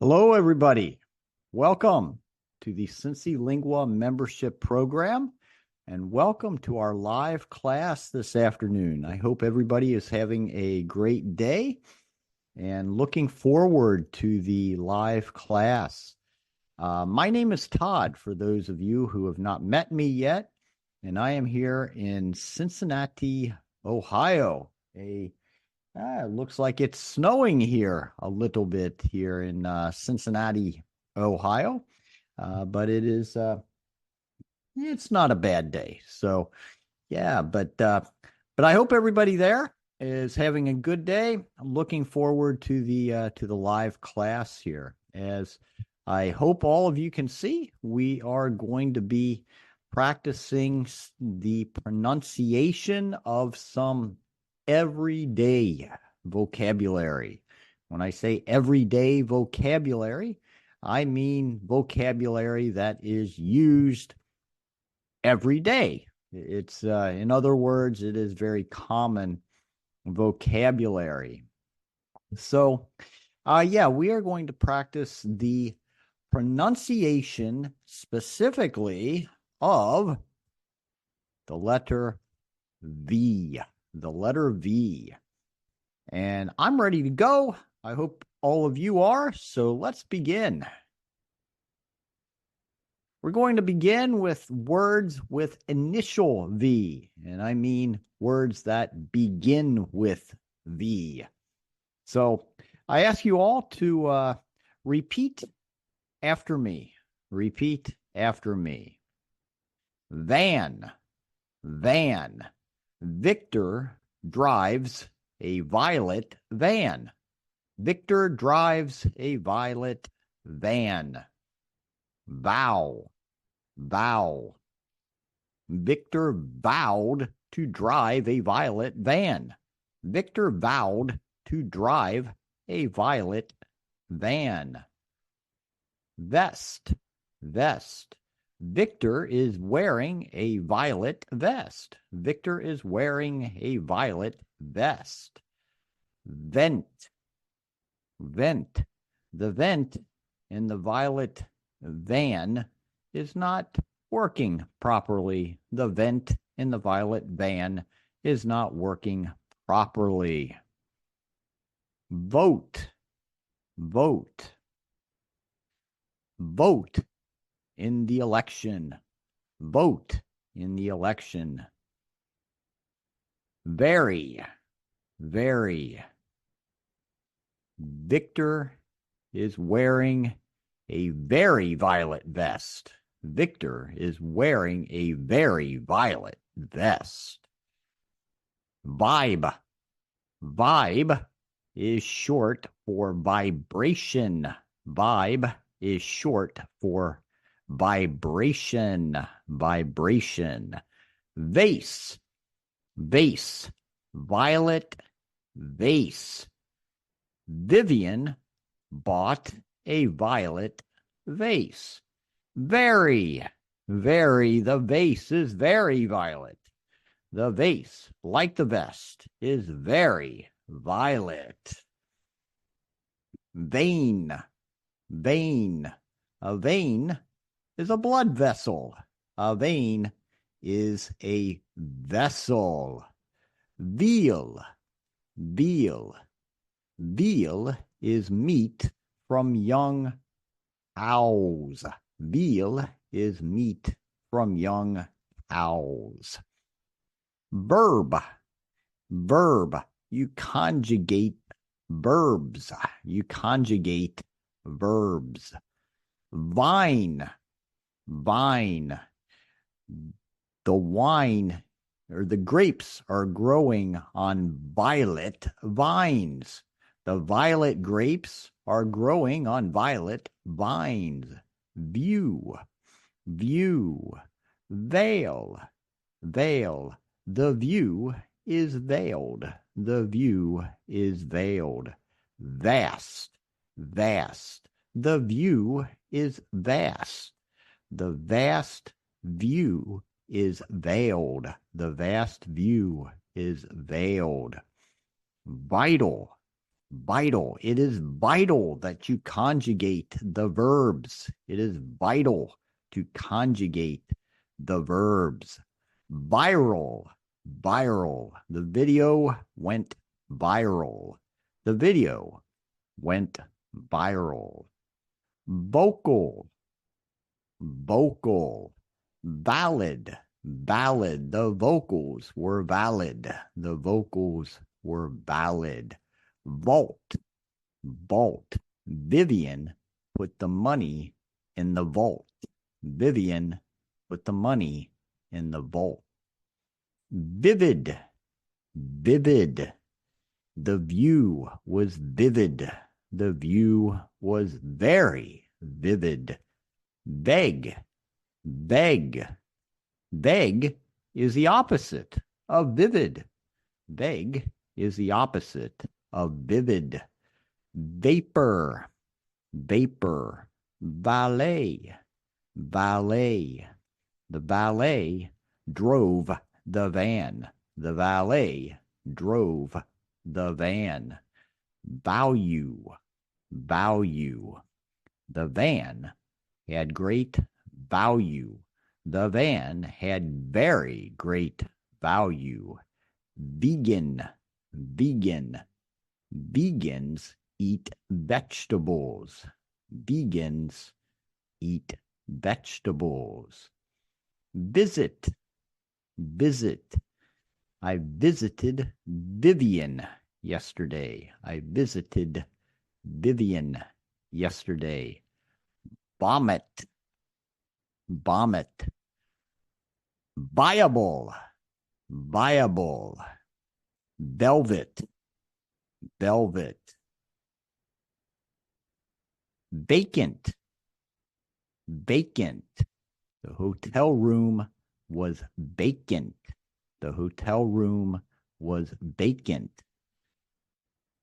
Hello, everybody. Welcome to the CINCILINGUA membership program, and welcome to our live class this afternoon. I hope everybody is having a great day and looking forward to the live class. My name is Todd, for those of you who have not met me yet, and I am here in Cincinnati, Ohio. It looks like it's snowing here a little bit here in Cincinnati, Ohio, but it's not a bad day. So, yeah, but I hope everybody there is having a good day. I'm looking forward to the live class here. As I hope all of you can see, we are going to be practicing the pronunciation of some everyday vocabulary. When I say everyday vocabulary, I mean vocabulary that is used every day. It's, in other words, it is very common vocabulary. So, yeah, we are going to practice the pronunciation specifically of the letter V. The letter V. And I'm ready to go. I hope all of you are. So let's begin. We're going to begin with words with initial V, and I mean words that begin with V. So I ask you all to repeat after me. Repeat after me. Van, van. Victor drives a violet van. Victor drives a violet van. Vow, vow. Victor vowed to drive a violet van. Victor vowed to drive a violet van. Vest, vest. Victor is wearing a violet vest. Victor is wearing a violet vest. Vent, vent. The vent in the violet van is not working properly. The vent in the violet van is not working properly. Vote, vote. Vote in the election. Vote in the election. Very, very. Victor is wearing a very violet vest. Victor is wearing a very violet vest. Vibe. Vibe is short for vibration. Vibe is short for vibration. Vibration. Vase. Vase. Violet vase. Vivian bought a violet vase. Very, very. The vase is very violet. The vase, like the vest, is very violet. Vein. Vein. A vein is a blood vessel. A vein is a vessel. Veal. Veal. Veal is meat from young cows. Veal is meat from young cows. Verb. Verb. You conjugate verbs. You conjugate verbs. Vine. Vine. The wine or the grapes are growing on violet vines. The violet grapes are growing on violet vines. View. View. Veil. Veil. The view is veiled. The view is veiled. Vast. Vast. The view is vast. The vast view is veiled. The vast view is veiled. Vital. Vital. It is vital that you conjugate the verbs. It is vital to conjugate the verbs. Viral. Viral. The video went viral. The video went viral. Vocal. Vocal. Valid. Valid. The vocals were valid. The vocals were valid. Vault. Vault. Vivian put the money in the vault. Vivian put the money in the vault. Vivid. Vivid. The view was vivid. The view was very vivid. Vague. Vague. Vague is the opposite of vivid. Vague is the opposite of vivid. Vapor. Vapor. Valet. Valet. The valet drove the van. The valet drove the van. Value. Value. The van had great value. The van had very great value. Vegan. Vegan. Vegans eat vegetables. Vegans eat vegetables. Visit. Visit. I visited Vivian yesterday. I visited Vivian yesterday. Vomit. Vomit. Viable. Viable. Velvet. Velvet. Vacant. Vacant. The hotel room was vacant. The hotel room was vacant.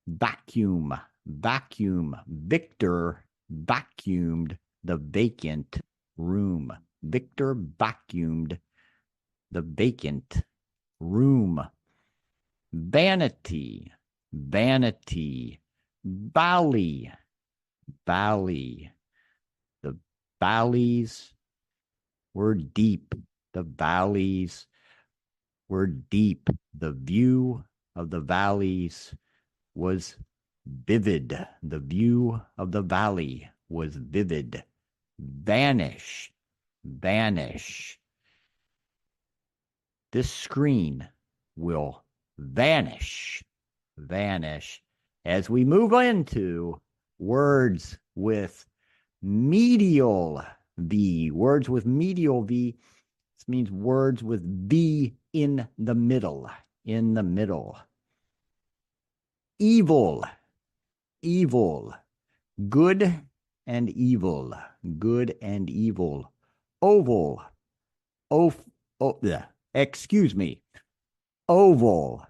Vacuum. Vacuum. Victor vacuumed the vacant room. Victor vacuumed the vacant room. Vanity. Vanity. Valley. Valley. The valleys were deep. The valleys were deep. The view of the valleys was vivid. The view of the valley was vivid. Vanish. Vanish. This screen will vanish. Vanish. As we move into words with medial V. Words with medial V. This means words with V in the middle. In the middle. Evil. Evil. Good and evil. Good and evil. Oval. Excuse me. Oval.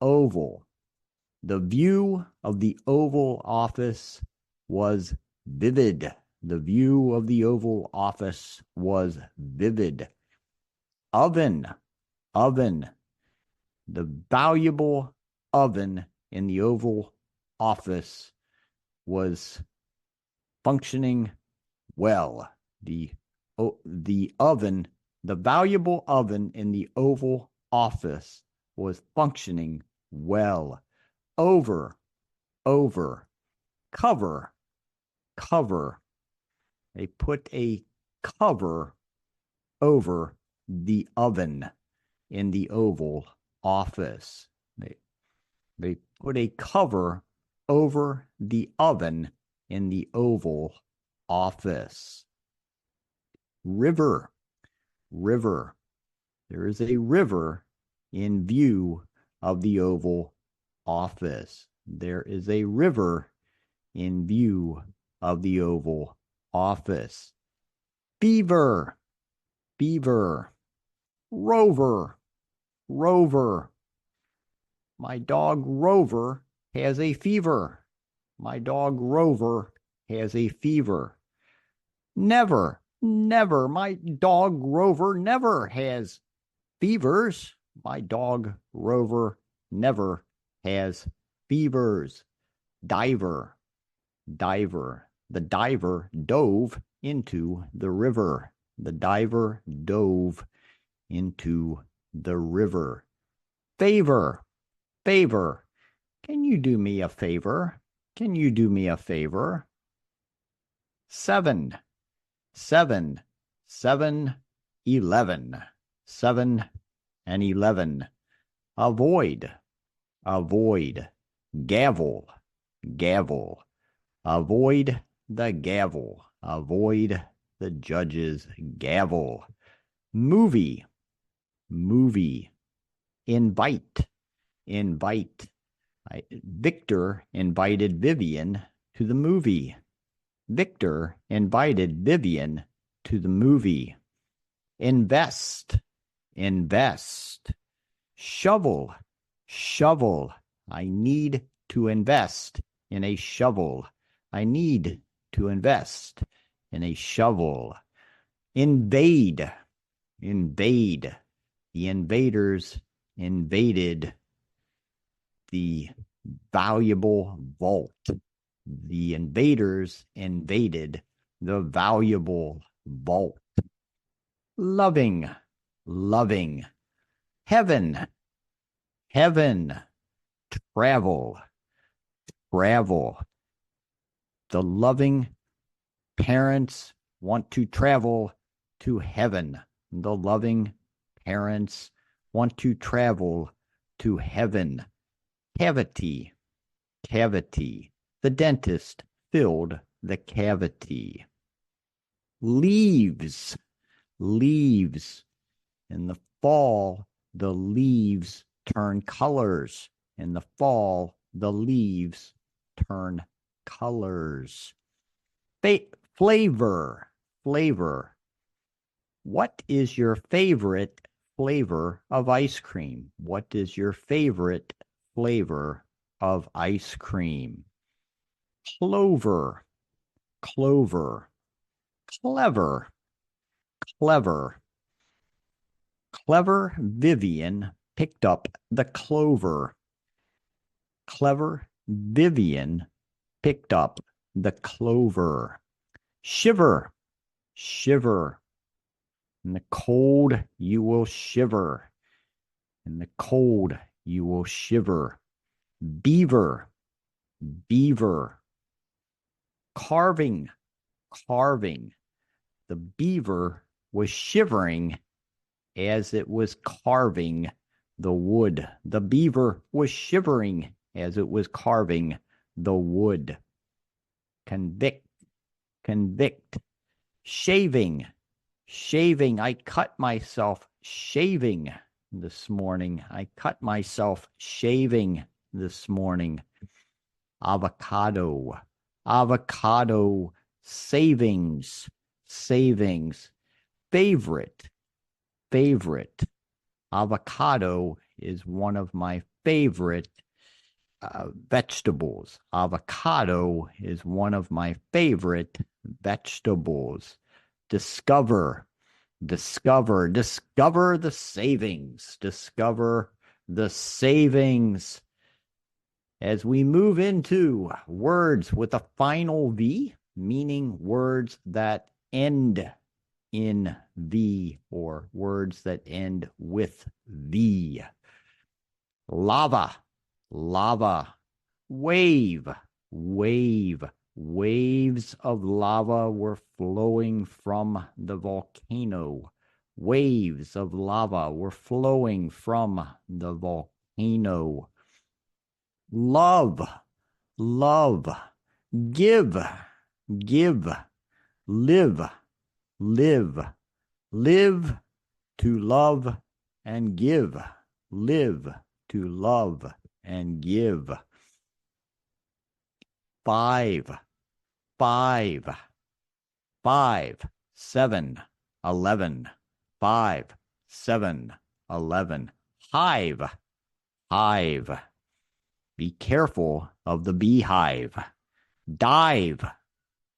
Oval. The view of the Oval Office was vivid. The view of the Oval Office was vivid. Oven. Oven. The valuable oven in the Oval Office was functioning well. The oven, the valuable oven in the Oval Office was functioning well. Over. Over. Cover. Cover. They put a cover over the oven in the Oval Office. They put a cover over the oven in the Oval Office. River. River. There is a river in view of the Oval Office. There is a river in view of the Oval Office. Fever. Fever. Rover. Rover. My dog Rover has a fever. My dog Rover has a fever. Never. Never. My dog Rover never has fevers. My dog Rover never has fevers. diver, diver. The diver dove into the river. The diver dove into the river. Favor, favor. Can you do me a favor? Can you do me a favor? Seven, seven, 7, 11. 7 and 11. Avoid, avoid. Gavel, gavel. Avoid the gavel. Avoid the judge's gavel. Movie, movie. Invite, invite. Victor invited Vivian to the movie. Victor invited Vivian to the movie. Invest, invest. Shovel, shovel. I need to invest in a shovel. I need to invest in a shovel. Invade, invade. The invaders invaded the valuable vault. The invaders invaded the valuable vault. Loving, loving. Heaven, heaven. Travel, travel. The loving parents want to travel to heaven. The loving parents want to travel to heaven. Cavity, cavity. The dentist filled the cavity. Leaves, leaves. In the fall, the leaves turn colors. In the fall, the leaves turn colors. Flavor, flavor. What is your favorite flavor of ice cream? What is your favorite flavor of ice cream? Clover, clover. Clever, clever. Clever Vivian picked up the clover. Clever Vivian picked up the clover. Shiver, shiver. In the cold, you will shiver. In the cold, you will shiver. Beaver, beaver. Carving, carving. The beaver was shivering as it was carving the wood. The beaver was shivering as it was carving the wood. Convict, convict. Shaving, shaving. I cut myself shaving this morning. I cut myself shaving this morning. Avocado, avocado. Savings, savings. Favorite, favorite. Avocado is one of my favorite vegetables. Avocado is one of my favorite vegetables. Discover, discover, discover the savings. Discover the savings. As we move into words with a final V, meaning words that end in V or words that end with V. Lava, lava. Wave, wave. Waves of lava were flowing from the volcano. Waves of lava were flowing from the volcano. Love, love. Give, give. Live, live. Live to love and give. Live to love and give. 5, 5. 5, 7, 11. 5, 7, 11. Hive, hive. Be careful of the beehive. Dive,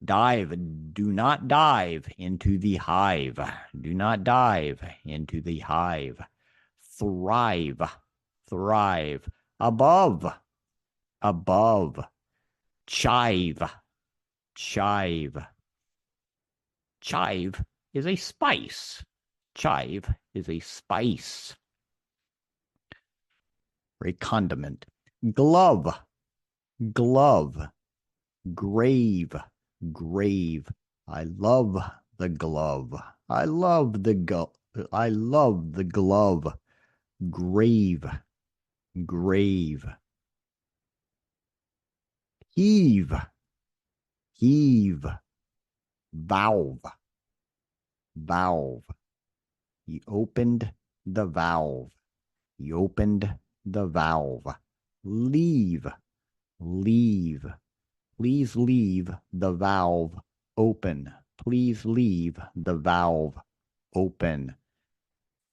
dive. Do not dive into the hive. Do not dive into the hive. Thrive, thrive. Above, above. Chive. Chive. Chive is a spice. Chive is a spice. Or a condiment. Glove. Glove. Grave. Grave. I love the glove. I love the I love the glove. Grave. Grave. Heave. Heave. Valve. Valve. He opened the valve. He opened the valve. Leave. Leave. Please leave the valve open. Please leave the valve open.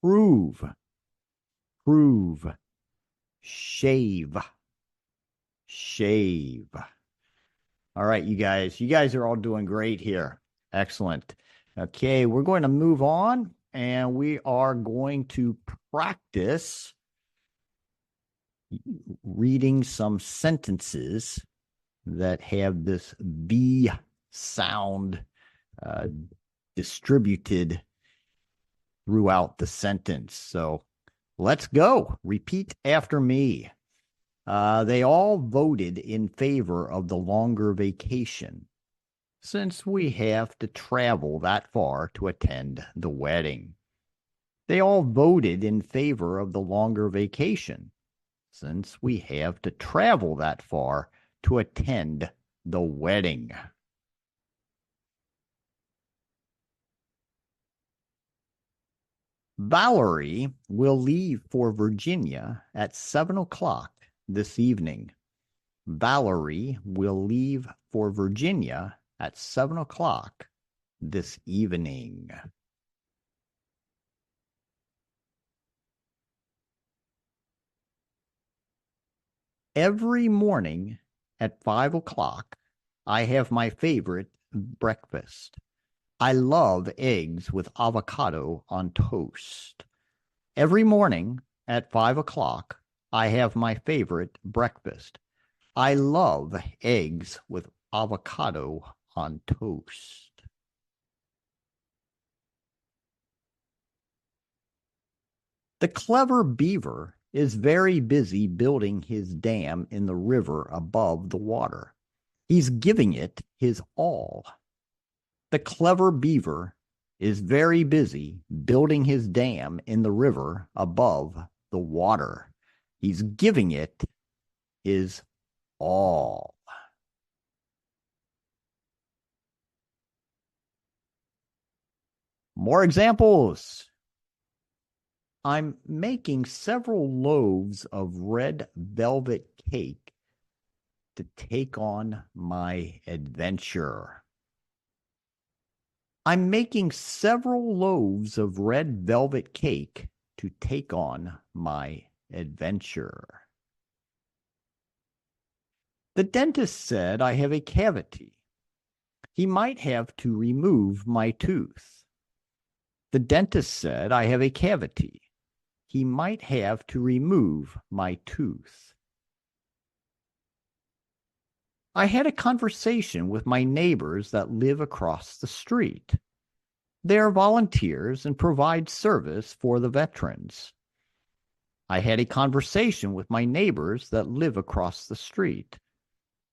Prove. Prove. Shave. Shave. All right, you guys. You guys are all doing great here. Excellent. Okay, we're going to move on, and we are going to practice reading some sentences that have this V sound distributed throughout the sentence. So let's go. Repeat after me. They all voted in favor of the longer vacation, since we have to travel that far to attend the wedding. They all voted in favor of the longer vacation, since we have to travel that far to attend the wedding. Valerie will leave for Virginia at 7 o'clock this evening. Valerie will leave for Virginia at 7 o'clock this evening. Every morning at 5 o'clock, I have my favorite breakfast. I love eggs with avocado on toast. Every morning at 5 o'clock, I have my favorite breakfast. I love eggs with avocado on toast. The clever beaver is very busy building his dam in the river above the water. He's giving it his all. The clever beaver is very busy building his dam in the river above the water. He's giving it his all. More examples. I'm making several loaves of red velvet cake to take on my adventure. I'm making several loaves of red velvet cake to take on my adventure. The dentist said I have a cavity. He might have to remove my tooth. The dentist said I have a cavity. He might have to remove my tooth. I had a conversation with my neighbors that live across the street. They are volunteers and provide service for the veterans. I had a conversation with my neighbors that live across the street.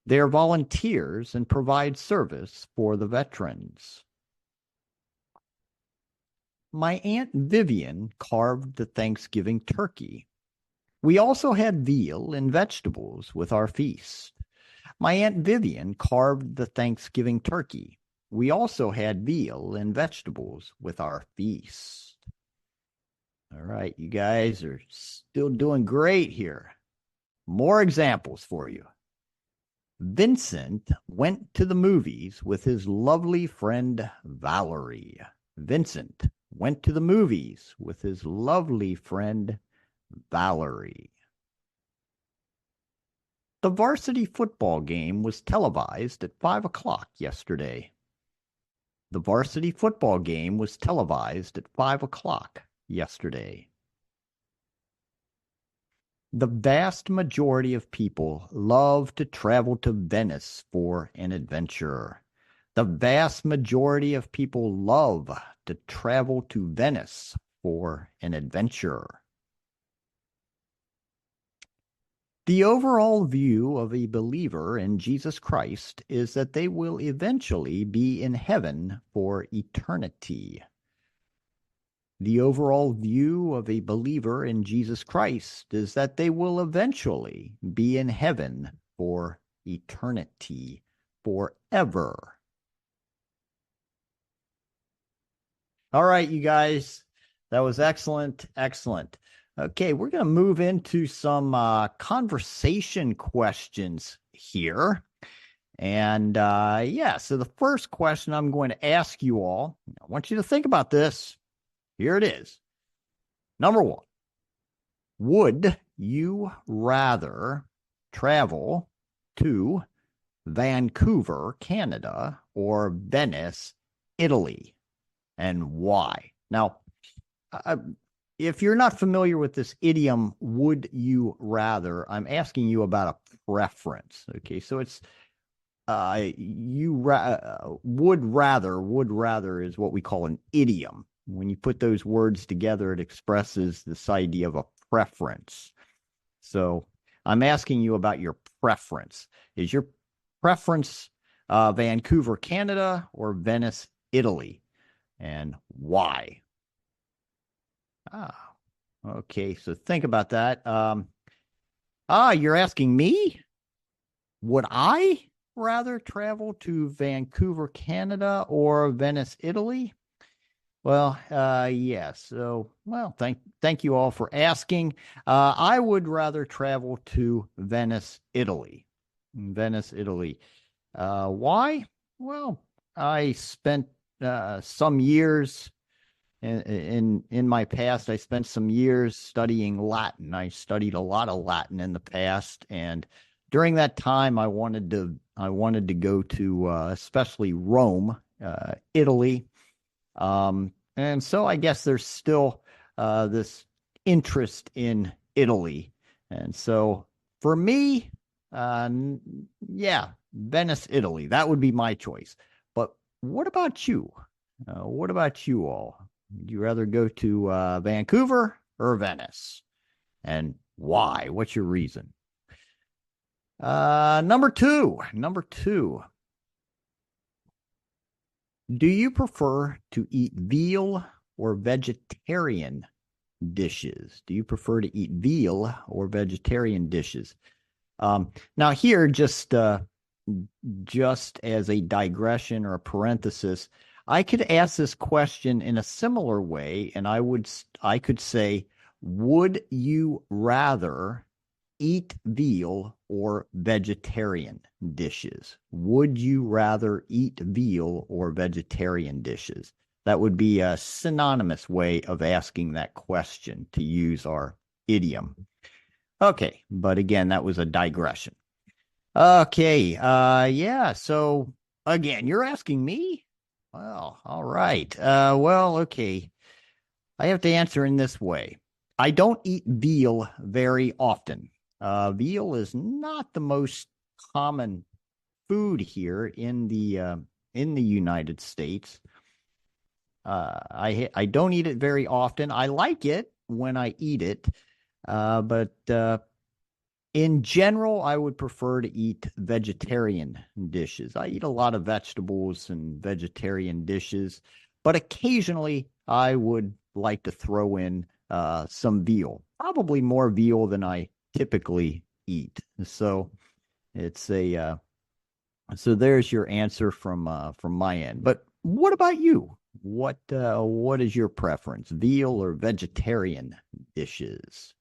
They are volunteers and provide service for the veterans. My Aunt Vivian carved the Thanksgiving turkey. We also had veal and vegetables with our feast. My Aunt Vivian carved the Thanksgiving turkey. We also had veal and vegetables with our feast. All right, you guys are still doing great here. More examples for you. Vincent went to the movies with his lovely friend Valerie. Vincent went to the movies with his lovely friend Valerie. The varsity football game was televised at 5 o'clock yesterday. The varsity football game was televised at 5 o'clock yesterday. The vast majority of people love to travel to Venice for an adventure. The vast majority of people love to travel to Venice for an adventure. The overall view of a believer in Jesus Christ is that they will eventually be in heaven for eternity. The overall view of a believer in Jesus Christ is that they will eventually be in heaven for eternity, forever. All right, you guys, that was excellent. Excellent. Okay, we're going to move into some conversation questions here. And yeah, so the first question I'm going to ask you all, I want you to think about this. Here it is. Number one, would you rather travel to Vancouver, Canada, or Venice, Italy, and why? Now, if you're not familiar with this idiom, would you rather, I'm asking you about a preference. Okay, so it's would rather is what we call an idiom. When you put those words together, it expresses this idea of a preference. So I'm asking you about your preference. Is your preference Vancouver, Canada, or Venice, Italy? And why? Okay, so think about that. You're asking me? Would I rather travel to Vancouver, Canada, or Venice, Italy? Well, yes. So, well, thank you all for asking. I would rather travel to Venice, Italy. Venice, Italy. Why? Well, I spent some years in my past. I spent some years studying Latin. I studied a lot of Latin in the past, and during that time, I wanted to go to especially Rome, Italy. And so I guess there's still this interest in Italy. And so for me, yeah, Venice, Italy, that would be my choice. But what about you? What about you all? Would you rather go to Vancouver or Venice? And why? What's your reason? Number two. Do you prefer to eat veal or vegetarian dishes? Do you prefer to eat veal or vegetarian dishes? Now here, just as a digression or a parenthesis, I could ask this question in a similar way, and I could say, would you rather eat veal or vegetarian dishes? Would you rather eat veal or vegetarian dishes? That would be a synonymous way of asking that question to use our idiom. Okay, but again, that was a digression. Okay, yeah, so again, you're asking me? Well, all right. Well, okay. I have to answer in this way. I don't eat veal very often. Veal is not the most common food here in the United States. I don't eat it very often. I like it when I eat it, but in general, I would prefer to eat vegetarian dishes. I eat a lot of vegetables and vegetarian dishes, but occasionally I would like to throw in some veal, probably more veal than I typically eat. So it's so there's your answer from my end. But what about you? What is your preference, veal or vegetarian dishes?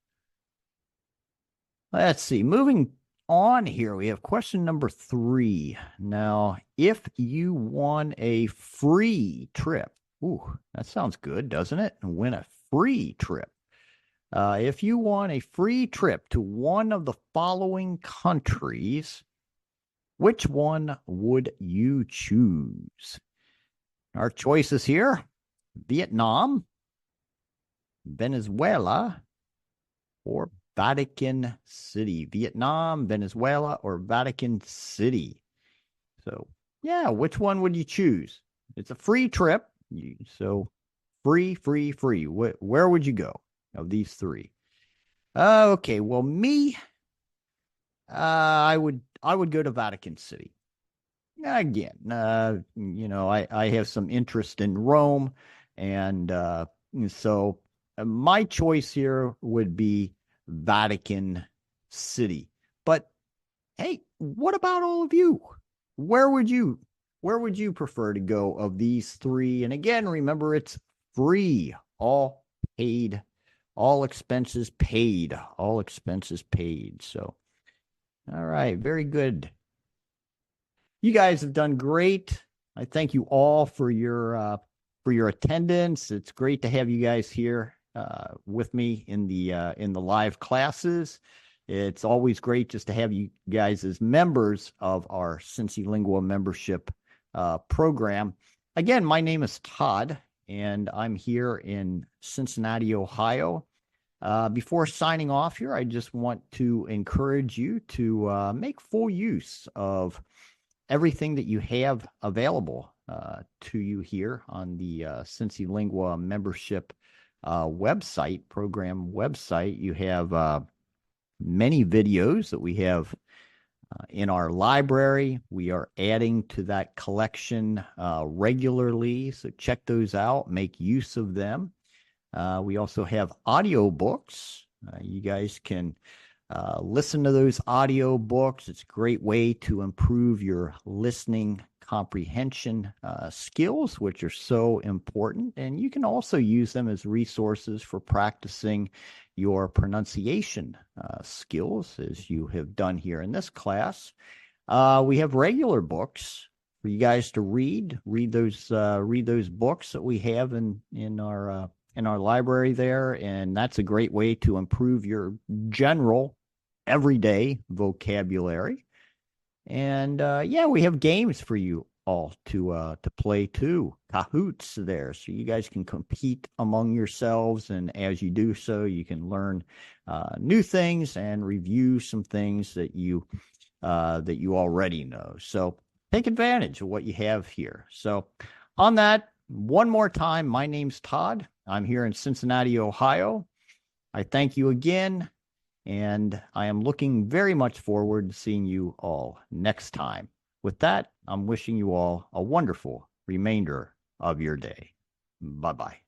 Let's see. Moving on here, we have question number 3. Now, if you won a free trip, ooh, that sounds good, doesn't it? Win a free trip. If you won a free trip to one of the following countries, which one would you choose? Our choices here: Vietnam, Venezuela, or Vatican City, Vietnam, Venezuela, or Vatican City. So, yeah, which one would you choose? It's a free trip. So, free, free, free. Where would you go of these three? Okay, well, me, I would go to Vatican City. Again, I have some interest in Rome, and so my choice here would be Vatican City. But hey, what about all of you? Where would you where would you prefer to go of these three? And again, remember it's free, all paid, all expenses paid, all expenses paid. So, all right, very good. You guys have done great. I thank you all for your attendance. It's great to have you guys here with me in the live classes. It's always great just to have you guys as members of our CINCILINGUA membership program. Again, my name is Todd, and I'm here in Cincinnati, Ohio. Before signing off here, I just want to encourage you to make full use of everything that you have available to you here on the CINCILINGUA membership program website. You have many videos that we have in our library. We are adding to that collection regularly, so check those out, make use of them. We also have audio books. You guys can listen to those audio books. It's a great way to improve your listening comprehension skills, which are so important. And you can also use them as resources for practicing your pronunciation skills, as you have done here in this class. We have regular books for you guys to read. Read those books that we have in our library there, and that's a great way to improve your general everyday vocabulary. And we have games for you all to play too. Kahoots there, so you guys can compete among yourselves, and as you do so, you can learn new things and review some things that you already know. So take advantage of what you have here. So on that, one more time, my name's Todd. I'm here in Cincinnati, Ohio. I thank you again, and I am looking very much forward to seeing you all next time. With that, I'm wishing you all a wonderful remainder of your day. Bye-bye.